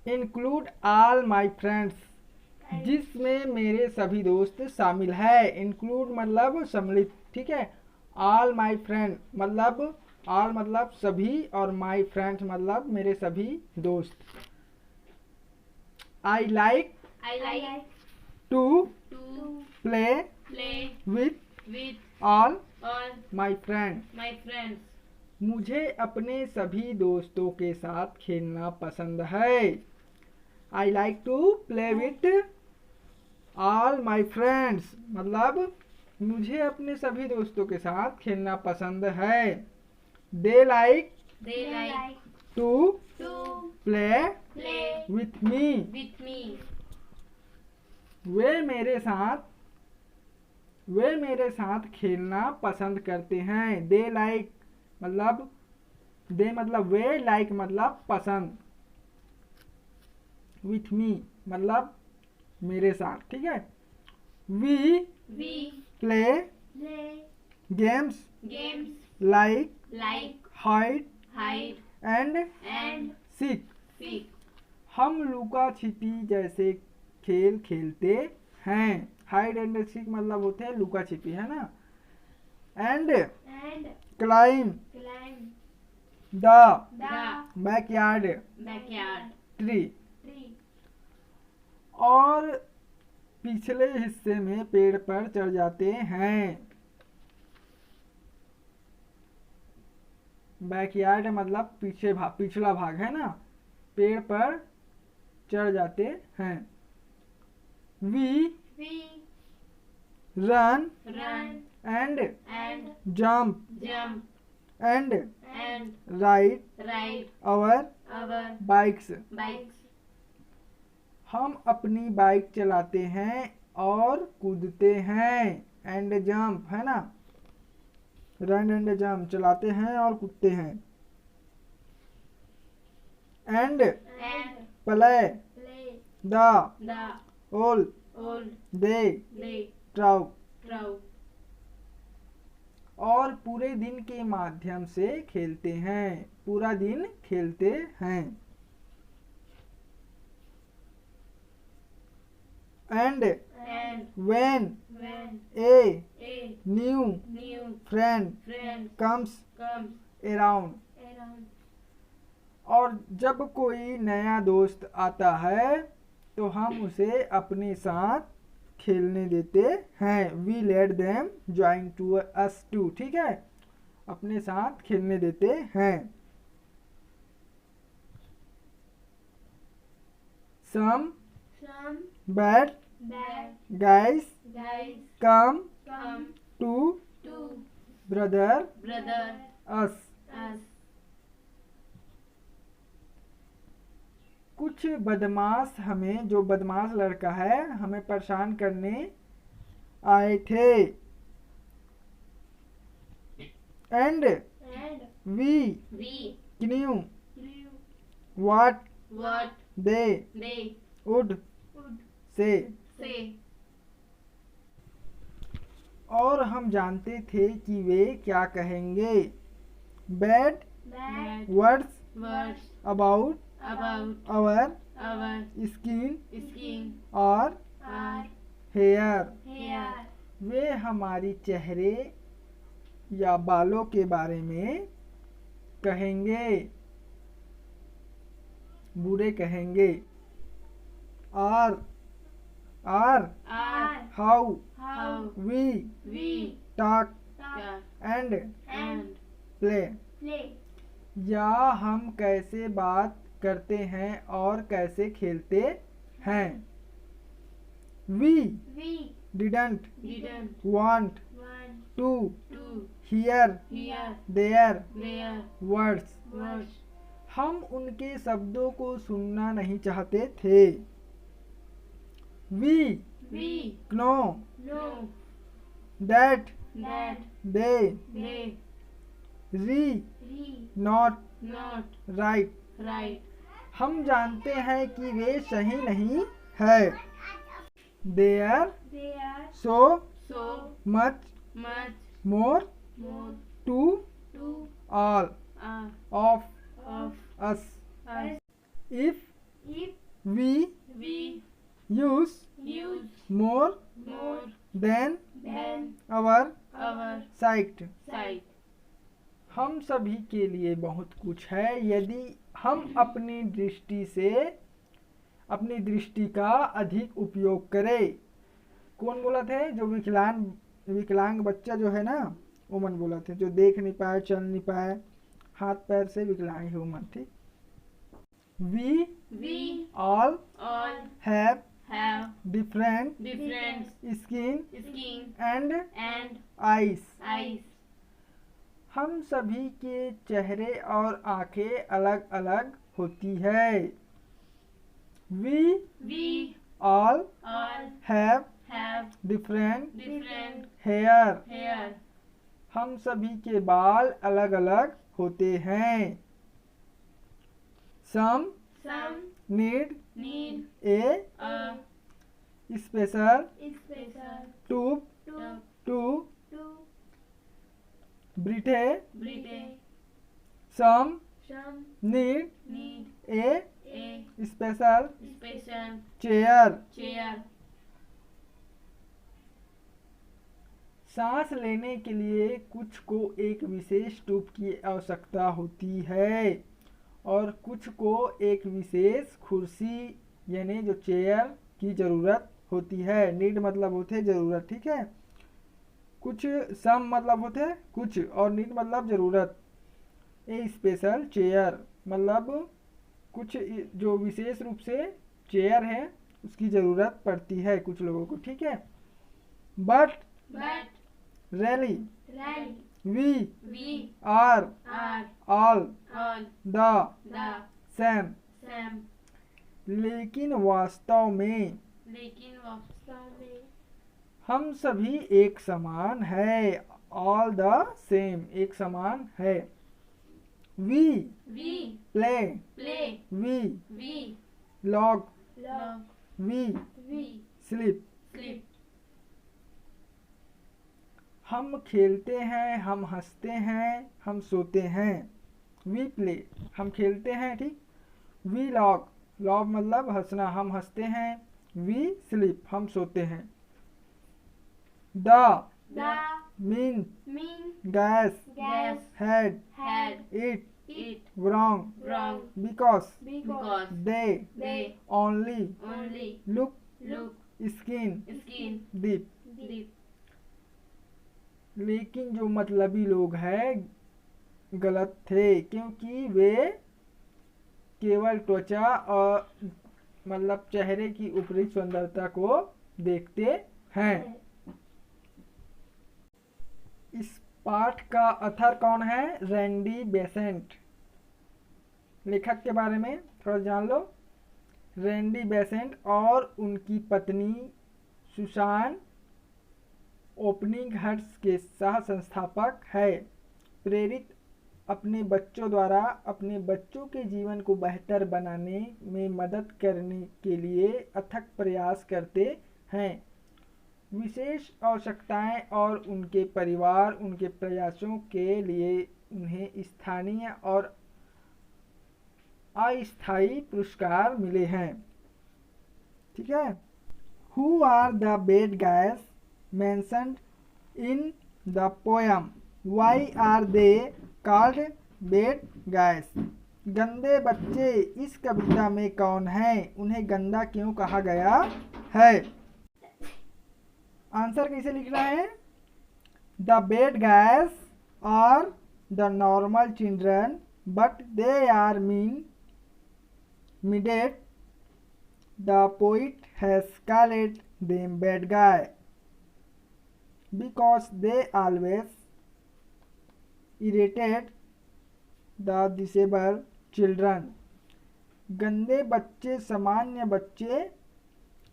Include all my friends, जिसमें मेरे सभी दोस्त शामिल है। इंक्लूड मतलब सम्मिलित, ठीक है। ऑल माई फ्रेंड मतलब ऑल मतलब सभी, और माई फ्रेंड्स मतलब मेरे सभी दोस्त। I like to play with all my friend, मुझे अपने सभी दोस्तों के साथ खेलना पसंद है। I like to play with all my friends मतलब मुझे अपने सभी दोस्तों के साथ खेलना पसंद है। They like to play with me, वे मेरे साथ खेलना पसंद करते हैं। दे लाइक मतलब दे मतलब वे, लाइक मतलब पसंद, विथ मी मतलब मेरे साथ, ठीक है। We play games like hide and seek, हम लुका छिपी जैसे खेल खेलते हैं। हाइड एंड सीक मतलब होते हैं लुका छिपी, है ना। And climb the backyard tree, और पिछले हिस्से में पेड़ पर चढ़ जाते हैं। बैकयार्ड मतलब पिछला भाग, है ना। पेड़ पर चढ़ जाते हैं। We run and jump and ride our bikes, हम अपनी बाइक चलाते हैं और कूदते हैं। एंड जंप, है ना। रन एंड जंप चलाते हैं और कूदते हैं। And play the whole day through, और पूरे दिन के माध्यम से खेलते हैं, पूरा दिन खेलते हैं। And when a new friend comes around, और जब कोई नया दोस्त आता है तो हम उसे अपने साथ खेलने देते हैं। We let them join to us too, ठीक है। अपने साथ खेलने देते हैं। Some bad guys come to brother us, कुछ बदमाश हमें, जो बदमाश लड़का है, हमें परेशान करने आए थे। And we knew what they would say, और हम जानते थे कि वे क्या कहेंगे। Bad words about our skin और हेयर, वे हमारी चेहरे या बालों के बारे में कहेंगे, बुरे कहेंगे। और how we talk and play, या हम कैसे बात करते हैं और कैसे खेलते हैं। We didn't want to hear their words, हम उनके शब्दों को सुनना नहीं चाहते थे। वी नो दैट दे री नॉट राइट, हम जानते हैं कि वे सही नहीं है। They are so much more to all of us, if we use more than our sight। हम सभी के लिए बहुत कुछ है यदि हम अपनी दृष्टि का अधिक उपयोग करें। कौन बोला थे? जो विकलांग बच्चा जो है ना, वुमन बोला थे, जो देख नहीं पाए, चल नहीं पाए, हाथ पैर से विकलांग है वुमन। ठीक। We all have different skin and eyes। हम सभी के चेहरे और आंखें अलग अलग होती है। We all have different hair। हम सभी के बाल अलग अलग होते हैं। Some need a special tube to breathe। Some need a special chair। सांस लेने के लिए कुछ को एक विशेष ट्यूब की आवश्यकता होती है और कुछ को एक विशेष कुर्सी यानी जो चेयर की ज़रूरत होती है। नीड मतलब होते ज़रूरत। ठीक है। कुछ सम मतलब होते कुछ और नीड मतलब ज़रूरत। ए स्पेशल चेयर मतलब कुछ जो विशेष रूप से चेयर है उसकी ज़रूरत पड़ती है कुछ लोगों को। ठीक है। But really we are all the same। लेकिन वास्तव में हम सभी एक समान है। all the same एक समान है। we play we log we sleep। हम खेलते हैं, हम हंसते हैं, हम सोते हैं। वी प्ले हम खेलते हैं। ठीक। वी लॉग मतलब हंसना, हम हंसते हैं। वी स्लीप हम सोते हैं। The mean gas had it wrong because they only look skin deep। लेकिन जो मतलबी लोग हैं गलत थे क्योंकि वे केवल त्वचा और मतलब चेहरे की ऊपरी सुंदरता को देखते हैं। इस पाठ का ऑथर कौन है? Randy Besant. लेखक के बारे में थोड़ा जान लो। रैंडी बेसेंट और उनकी पत्नी सुसान ओपनिंग हट्स के सह संस्थापक है। प्रेरित अपने बच्चों द्वारा अपने बच्चों के जीवन को बेहतर बनाने में मदद करने के लिए अथक प्रयास करते हैं। विशेष आवश्यकताएं और उनके परिवार उनके प्रयासों के लिए उन्हें स्थानीय और अस्थायी पुरस्कार मिले हैं। ठीक है। Who are the bad guys mentioned in the poem? Why are they called bad guys? गंदे बच्चे इस कविता में कौन हैं? उन्हें गंदा क्यों कहा गया है? आंसर कैसे लिखना है? The bad guys are the normal children but they are mean-minded। The poet has called them bad guy because they always irritate the disabled children। गंदे बच्चे सामान्य बच्चे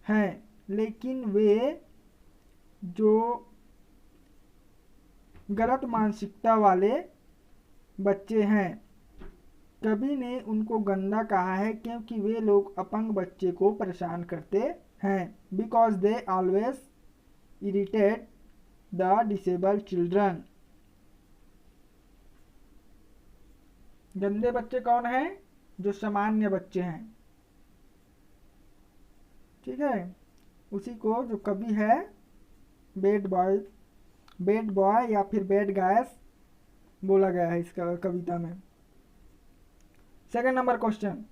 हैं लेकिन वे जो गलत मानसिकता वाले बच्चे हैं कभी ने उनको गंदा कहा है क्योंकि वे लोग अपंग बच्चे को परेशान करते हैं। Because they always irritate the disabled children. गंदे बच्चे कौन हैं? जो सामान्य बच्चे हैं। ठीक है, उसी को जो कवि है बैड बॉय या फिर बैड गायस बोला गया है इस कविता में। Second number question,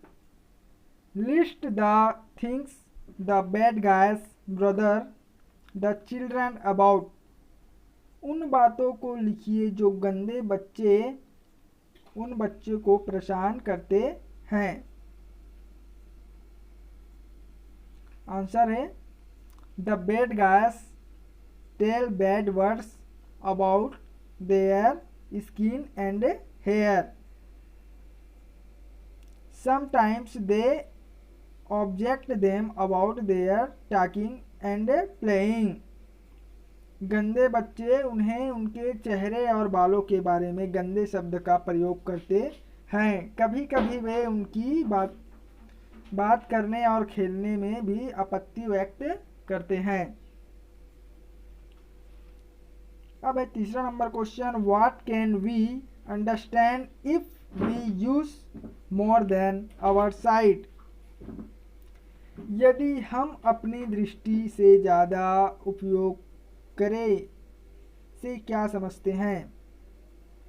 list the things the bad guys brother the children about. उन बातों को लिखिए जो गंदे बच्चे उन बच्चों को परेशान करते हैं। आंसर है the bad guys tell bad words about their skin and hair. Sometimes they object them about their talking and playing. गंदे बच्चे उन्हें उनके चेहरे और बालों के बारे में गंदे शब्द का प्रयोग करते हैं। कभी कभी वे उनकी बात करने और खेलने में भी आपत्ति व्यक्त करते हैं। अब है तीसरा number question, what can we understand if we use more than our sight. यदि हम अपनी दृष्टि से ज़्यादा उपयोग करें से क्या समझते हैं।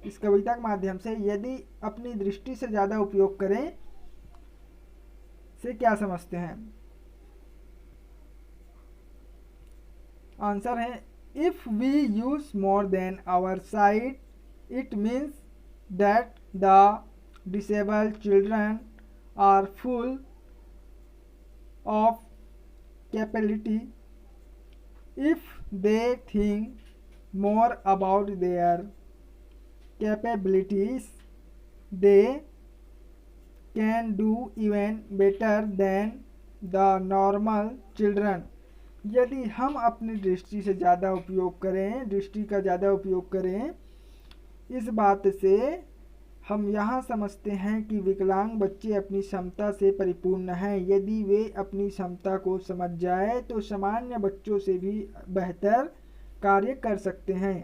इस कविता के माध्यम से यदि अपनी दृष्टि से ज़्यादा उपयोग करें से क्या समझते हैं। आंसर है if we use more than our sight it means that the disabled children are full of capability. If they think more about their capabilities, they can do even better than the normal children. यदि हम अपनी दृष्टि से ज़्यादा उपयोग करें, दृष्टि का ज़्यादा उपयोग करें, इस बात से हम यहाँ समझते हैं कि विकलांग बच्चे अपनी क्षमता से परिपूर्ण हैं। यदि वे अपनी क्षमता को समझ जाए तो सामान्य बच्चों से भी बेहतर कार्य कर सकते हैं।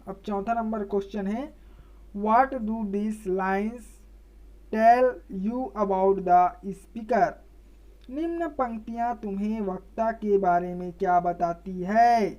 अब चौथा नंबर क्वेश्चन है, what do this lines tell you about the speaker. निम्न पंक्तियाँ तुम्हें वक्ता के बारे में क्या बताती है।